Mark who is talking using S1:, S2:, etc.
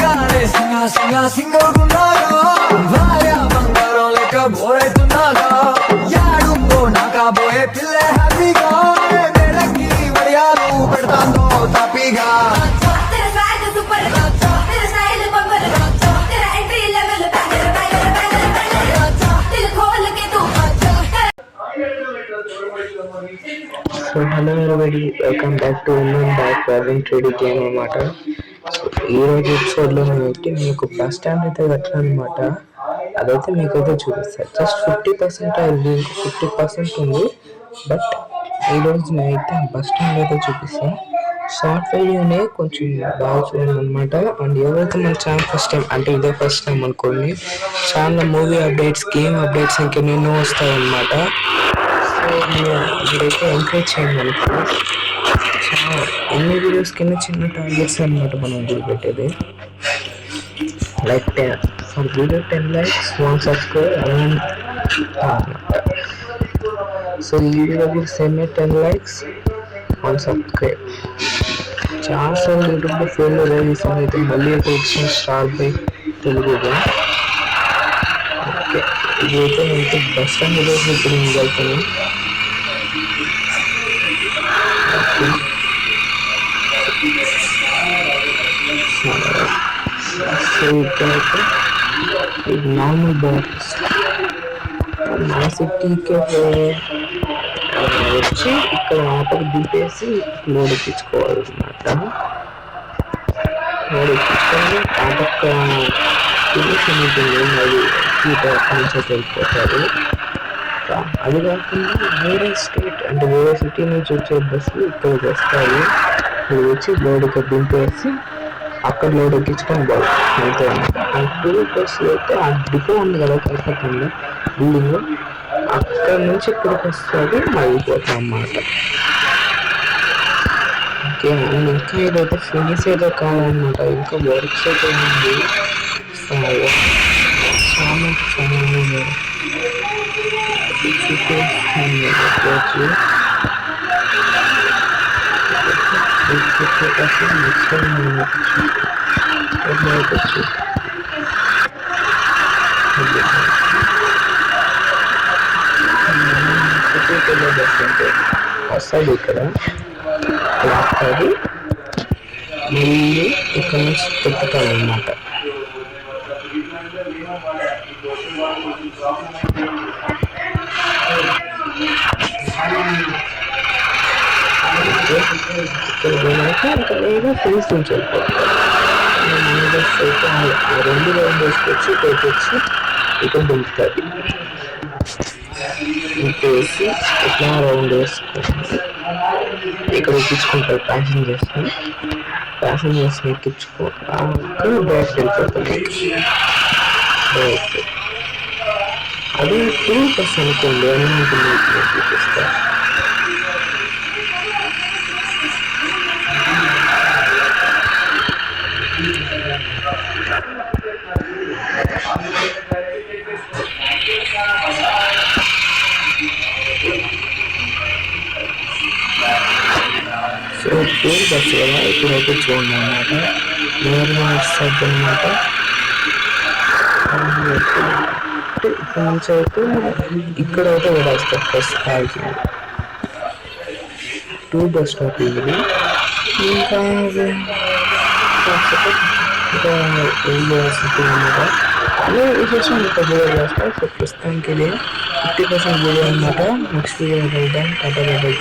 S1: నిజంగానే సింగగున్నాగా భార్య బంగారం లెక్క బోరైతున్నాగా యాడుందో నాకాబోయే పిల్లే హ్యాపీగా మెడకి వడియాలు పెడతాందో తప్పిగా
S2: so hello everybody, welcome back to women back warning trading game అనమాట. సో ఈరోజు ఎపిసోడ్లో అయితే మీకు బస్ స్టాండ్ అయితే కట్టాలన్నమాట. అదైతే మీకైతే చూపిస్తారు. జస్ట్ 50% అయింది, ఇంకో 50% ఉంది. బట్ ఈరోజు నేనైతే బస్ స్టాండ్ అయితే చూపిస్తాను. షార్ట్ వీడియోనే కొంచెం బాగా చూడండి అనమాట. అండ్ ఎవరైతే మన ఛానల్ ఫస్ట్ టైం, అంటే ఇదే ఫస్ట్ టైం అనుకోండి, channel movie updates, game updates ఇంకెన్నెన్నో వస్తాయి అన్నమాట. ఇదైతే ఎంకరేజ్ చేయండి మనకి. ఎన్ని వీడియోస్ కింద చిన్న టార్గెట్స్ అనమాట మనం పెట్టేది. Like 10 for video 10 likes 1 subscribe అనమాట. సో ఈ వీడియో సేమ్ 10 likes 1 subscribe. చాలా సార్లు యూట్యూబ్లో ఫెయిల్యూర్ అయ్యేసారి అయితే మళ్ళీ అయితే వచ్చిన స్టార్ బై తెలుగుగా. ఓకే, ఇదైతే నేను బస్ స్టాండ్ ఈరోజు ఇప్పుడు నేను వెళ్తాను. సో ఇక్కడైతే ఇది నార్మల్ బస్ మన సిటీకి వచ్చి ఇక్కడ ఆటోకి దింపేసి లోడ్ ఎక్కించుకోవాలన్నమాట. లోడ్ ఎక్కించుకొని ఆటోకి ఫినిష్ ఉంటుంది, అది సీట్ అక్కడి నుంచి వెళ్ళిపోతారు. అది కాకుండా వేరే స్టేట్ అంటే వేరే సిటీ నుంచి వచ్చే బస్సులు ఇక్కడికి వస్తాయి. ఇక్కడ వచ్చి లోడ్ ఇక్కడ దింపేసి అక్కడ లోడ్ ఎక్కించుకొని బాగు అంతే అన్నమాట. ఆ టూర్ బస్సులు అయితే ఆ డిపో ఉంది కదా కలకత్తాలో బిల్డింగ్, అక్కడ నుంచి ఇక్కడికి వస్తుంది అయిపోతాం అన్నమాట. ఓకే, అండ్ ఇంకా ఏదైతే ఫినిష్ ఏదో కావాలన్నమాట. ఇంకా వర్క్స్ అయితే ఉంది చాలా వస్తుంది ఇక్కడ వస్తుంది మళ్ళీ ఇక్కడ నుంచి తిప్పుతారన్నమాట. ఇంకా వేరే ఫేస్ నుంచి వెళ్ళిపోతారు. బస్ అయితే 2 రౌండ్ వేసుకొచ్చి ఇక్కడికి వచ్చి ఇక్కడ దింపుతుంది. ఇంకేసి ఇట్లా రౌండ్ వేసుకొని ఇక్కడ ఎక్కించుకుంటారు ప్యాసింజర్స్ని ఎక్కించుకోక డైరెక్ట్ వెళ్ళిపోతుంది. డైరెక్ట్ అదే టూర్ బస్ అనుకోండి అని ఉంటుంది చూపిస్తారు. సో టూర్ బస్సు కదా ఇప్పుడైతే చూడండి అన్నమాట. నేరుగా వస్తుంది అన్నమాట. ఇక్కడ నుంచి అయితే ఇక్కడైతే వస్తారు బస్ కాల్సింది. టూర్ బస్ స్టాప్ ఇది. ఇంకా సిటీ అన్నమాట. అదే విశేషం ఇంకా వీడియో చేస్తారు. సో ప్రస్తుతానికి 50% వీడియో అన్నమాట. నెక్స్ట్ వీడియో వెళ్దాం. టాటా బాయ్.